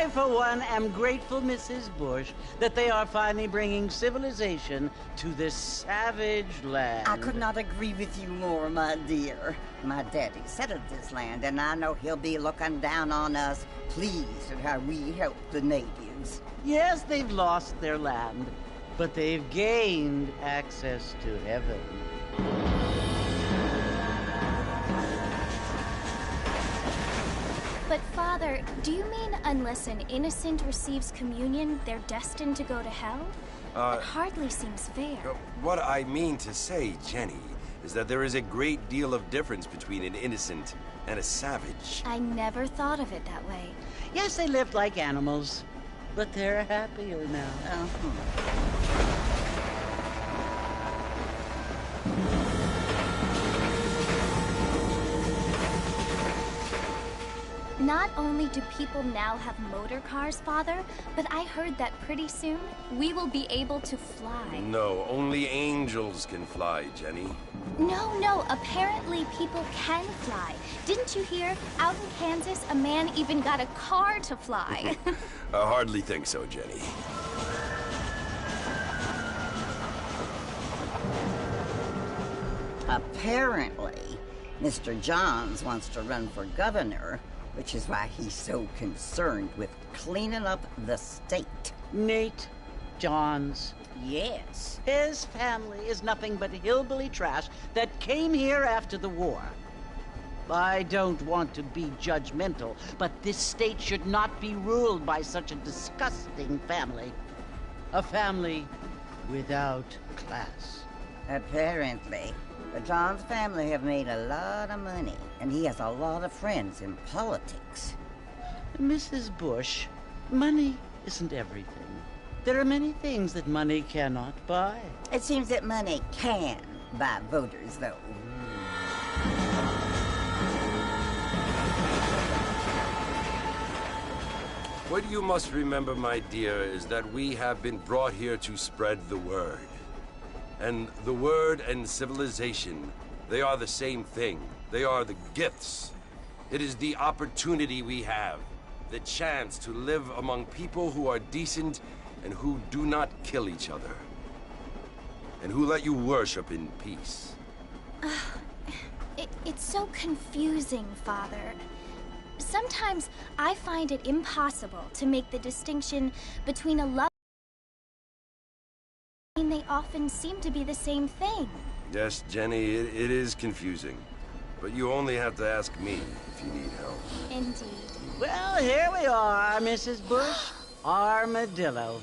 I, for one, am grateful, Mrs. Bush, that they are finally bringing civilization to this savage land. I could not agree with you more, my dear. My daddy settled this land, and I know he'll be looking down on us, pleased at how we help the natives. Yes, they've lost their land, but they've gained access to heaven. But, Father, do you mean unless an innocent receives communion, they're destined to go to hell? That hardly seems fair. What I mean to say, Jenny, is that there is a great deal of difference between an innocent and a savage. I never thought of it that way. Yes, they lived like animals, but they're happier now. Not only do people now have motor cars, Father, but I heard that pretty soon we will be able to fly. No, only angels can fly, Jenny. No, apparently people can fly. Didn't you hear? Out in Kansas, a man even got a car to fly. I hardly think so, Jenny. Apparently, Mr. Johns wants to run for governor, which is why he's so concerned with cleaning up the state. Nate Johns. Yes. His family is nothing but hillbilly trash that came here after the war. I don't want to be judgmental, but this state should not be ruled by such a disgusting family. A family without class. Apparently. The Johns family have made a lot of money, and he has a lot of friends in politics. Mrs. Bush, money isn't everything. There are many things that money cannot buy. It seems that money can buy voters, though. What you must remember, my dear, is that we have been brought here to spread the word. And the word and civilization, they are the same thing. They are the gifts. It is the opportunity we have, the chance to live among people who are decent and who do not kill each other, and who let you worship in peace. It's so confusing, Father. Sometimes I find it impossible to make the distinction between a love. They often seem to be the same thing. Yes, Jenny, it is confusing. But you only have to ask me if you need help. Indeed. Well, here we are, Mrs. Bush. Armadillo.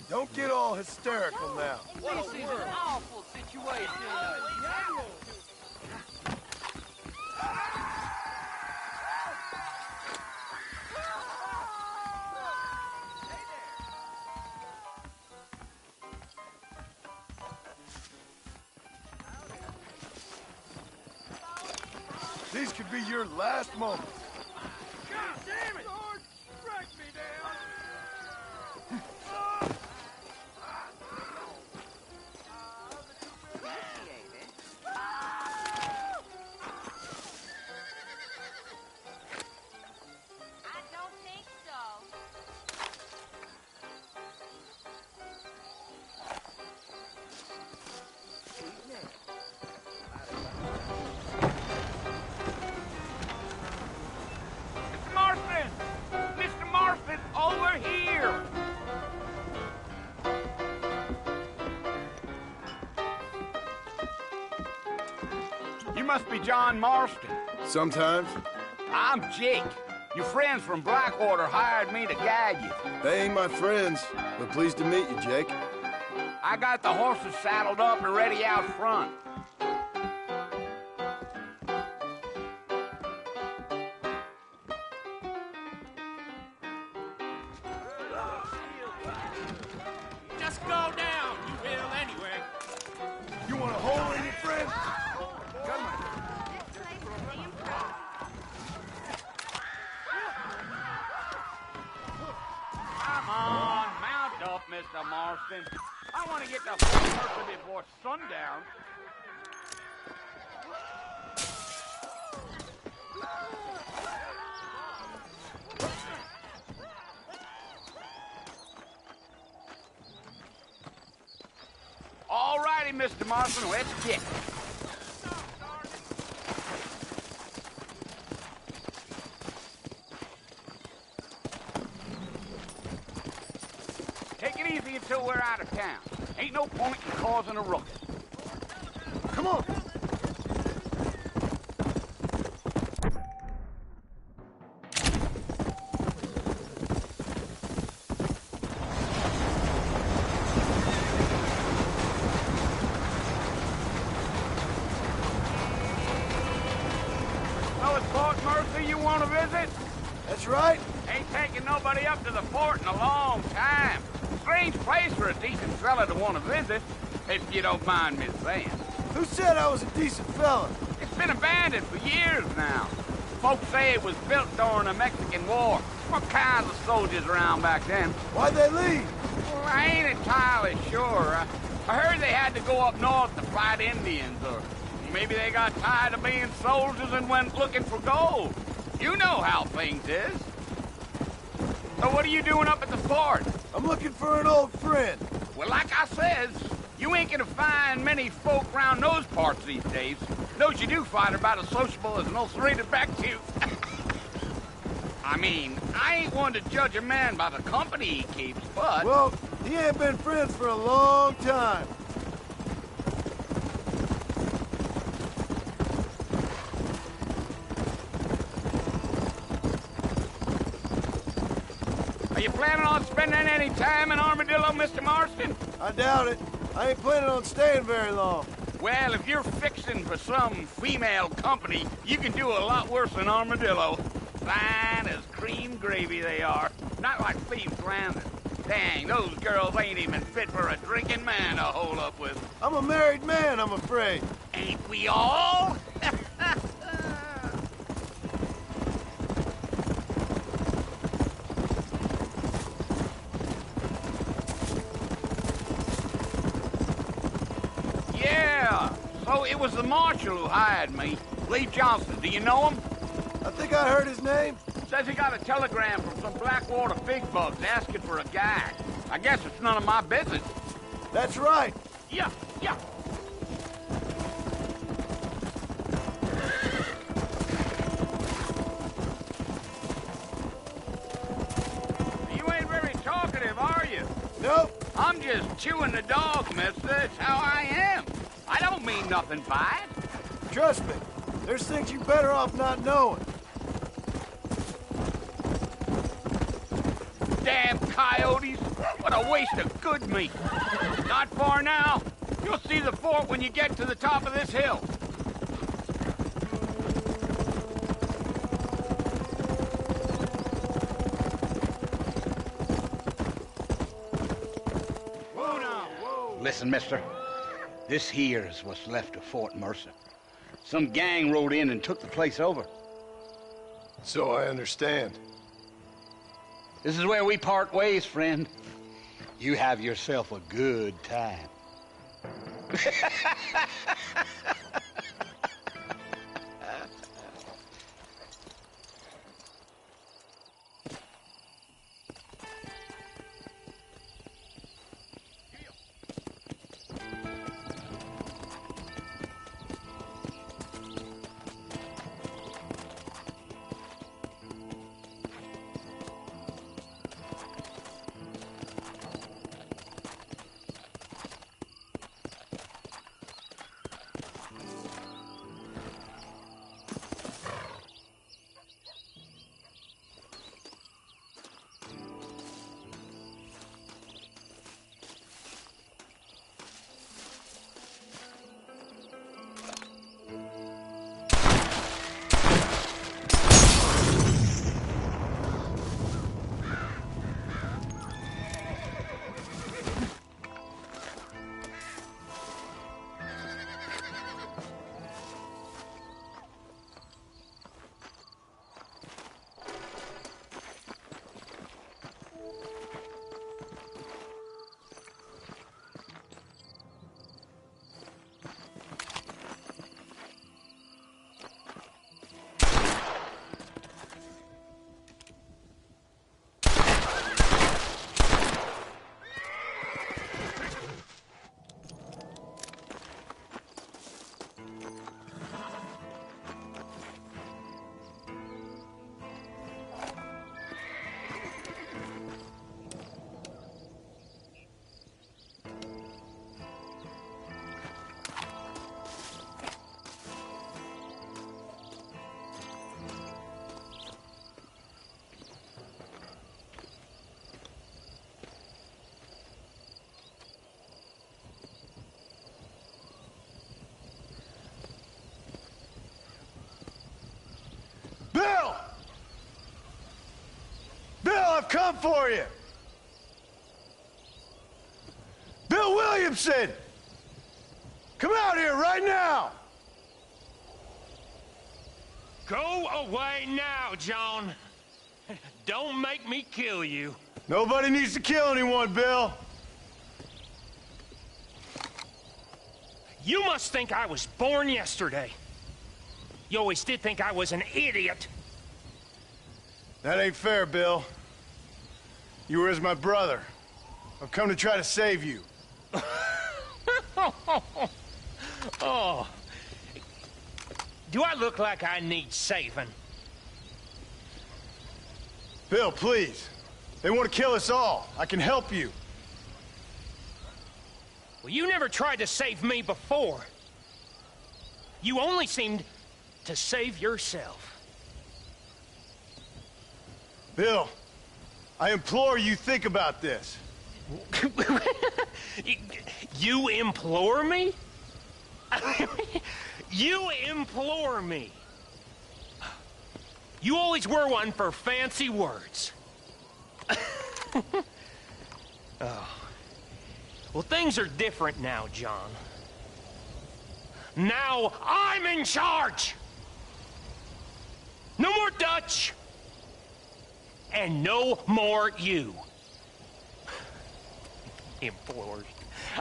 Don't get all hysterical now. This is an awful situation. These could be your last moments. God damn it! Lord, strike me down! I don't think so. Martin! must be John Marston. Sometimes. I'm Jake. Your friends from Blackwater hired me to guide you. They ain't my friends, but pleased to meet you, Jake. I got the horses saddled up and ready out front. Just go down. You will anyway. You want a hole in your friend? Come on. Come on, mount up, Mr. Marston. I want to get to Fort Mercer before sundown. All righty, Mr. Marston, let's get. Take it easy until we're out of town. Ain't no point in causing a ruckus. Come on. So it's Fort Mercer you want to visit? That's right. Ain't taking nobody up to the fort in a long time. Strange place for a decent fella to want to visit, if you don't mind me saying. Who said I was a decent fella? It's been abandoned for years now. Folks say it was built during the Mexican War. What kinds of soldiers around back then? Why'd they leave? Well, I ain't entirely sure. I heard they had to go up north to fight Indians, or maybe they got tired of being soldiers and went looking for gold. You know how things is. So what are you doing up at the fort? I'm looking for an old friend. Well, like I says, you ain't gonna find many folk around those parts these days. Those you do find are about as sociable as an ulcerated back tooth. I mean, I ain't one to judge a man by the company he keeps, but... Well, he ain't been friends for a long time. Are you planning on spending any time in Armadillo, Mr. Marston? I doubt it. I ain't planning on staying very long. Well, if you're fixing for some female company, you can do a lot worse than Armadillo. Fine as cream gravy they are. Not like Thieves Landing. Dang, those girls ain't even fit for a drinking man to hold up with. I'm a married man, I'm afraid. Ain't we all? Yeah, so it was the marshal who hired me. Lee Johnson, do you know him? I think I heard his name. Says he got a telegram from some Blackwater big bugs asking for a guide. I guess it's none of my business. That's right. Yeah. You ain't very talkative, are you? Nope. I'm just chewing the dog, mister. It's how I am. I don't mean nothing by it. Trust me. There's things you're better off not knowing. Damn coyotes! What a waste of good meat. Not far now. You'll see the fort when you get to the top of this hill. Whoa now, whoa. Listen, mister. This here is what's left of Fort Mercer. Some gang rode in and took the place over. So I understand. This is where we part ways, friend. You have yourself a good time. come for you! Bill Williamson! Come out here right now! Go away now, John. Don't make me kill you. Nobody needs to kill anyone, Bill. You must think I was born yesterday. You always did think I was an idiot. That ain't fair, Bill. You were as my brother. I've come to try to save you. Oh. Do I look like I need saving? Bill, please. They want to kill us all. I can help you. Well, you never tried to save me before. You only seemed to save yourself. Bill, I implore you think about this. You implore me? You implore me. You always were one for fancy words. Oh. Well, things are different now, John. Now I'm in charge! No more Dutch! And no more you. Implores.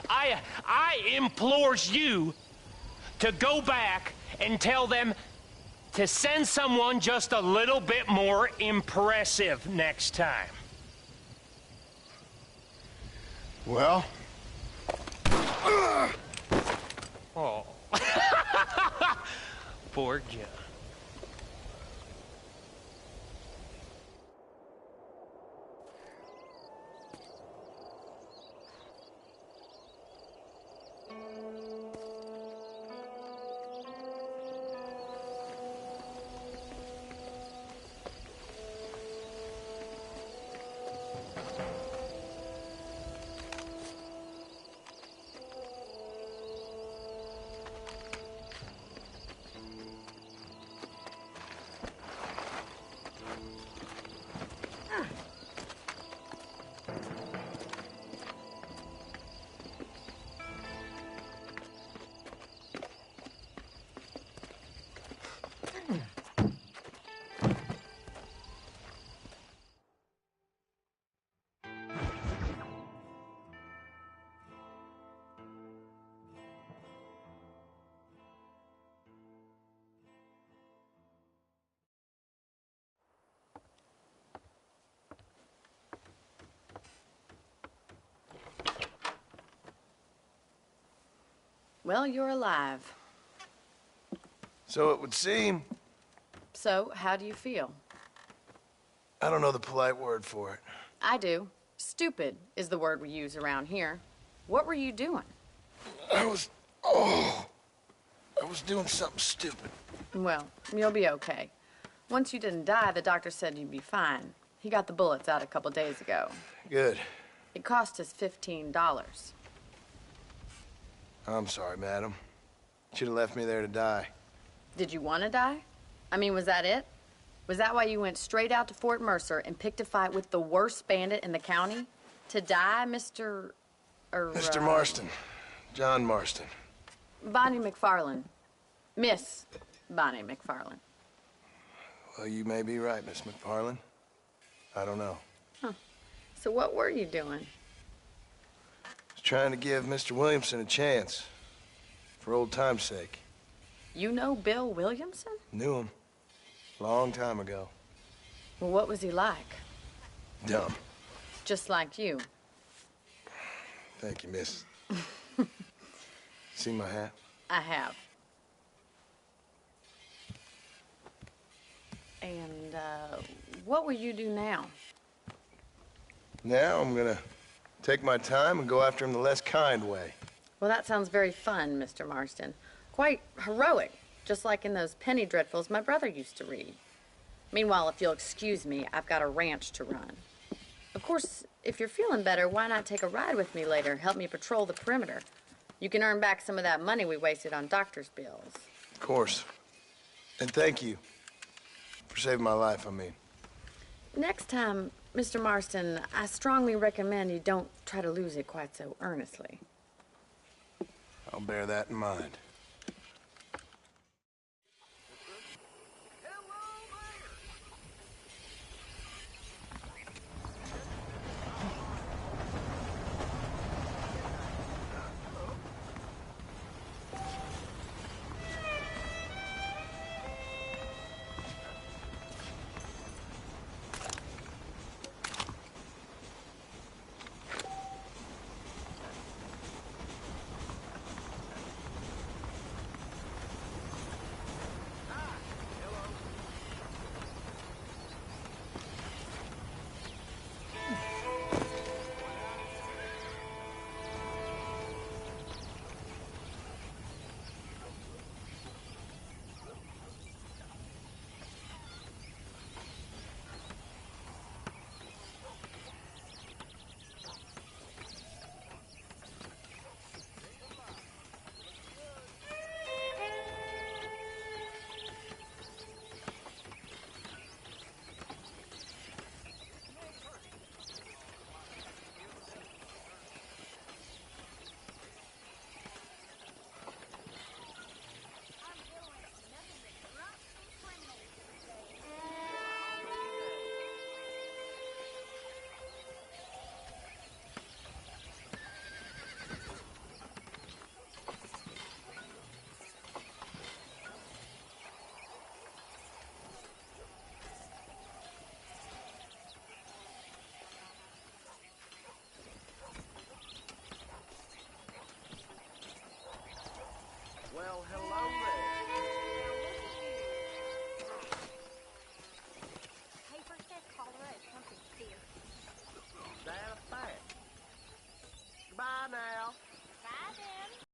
I implores you to go back and tell them to send someone just a little bit more impressive next time. Well? Oh. Poor John. Well, you're alive. So it would seem. So, how do you feel? I don't know the polite word for it. I do. Stupid is the word we use around here. What were you doing? I was doing something stupid. Well, you'll be okay. Once you didn't die, the doctor said you'd be fine. He got the bullets out a couple days ago. Good. It cost us $15. I'm sorry, madam. Should have left me there to die. Did you want to die? I mean, was that it? Was that why you went straight out to Fort Mercer and picked a fight with the worst bandit in the county? To die, Mr. Mr. Marston. John Marston. Bonnie McFarland. Miss Bonnie McFarland. Well, you may be right, Miss McFarland. I don't know. Huh. So what were you doing? I was trying to give Mr. Williamson a chance. For old time's sake. You know Bill Williamson? Knew him. Long time ago. Well, what was he like? Dumb. Just like you. Thank you, miss. See my hat? I have. And, what will you do now? Now I'm gonna take my time and go after him the less kind way. Well, that sounds very fun, Mr. Marston. Quite heroic, just like in those penny dreadfuls my brother used to read. Meanwhile, if you'll excuse me, I've got a ranch to run. Of course, if you're feeling better, why not take a ride with me later? Help me patrol the perimeter. You can earn back some of that money we wasted on doctor's bills. Of course. And thank you. For saving my life, I mean. Next time, Mr. Marston, I strongly recommend you don't try to lose it quite so earnestly. I'll bear that in mind. Well, hello there. Paper says cholera is something fierce. That a fact. Bye now. Bye then.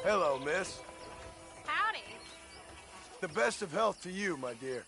Hello, miss. Howdy. The best of health to you, my dear.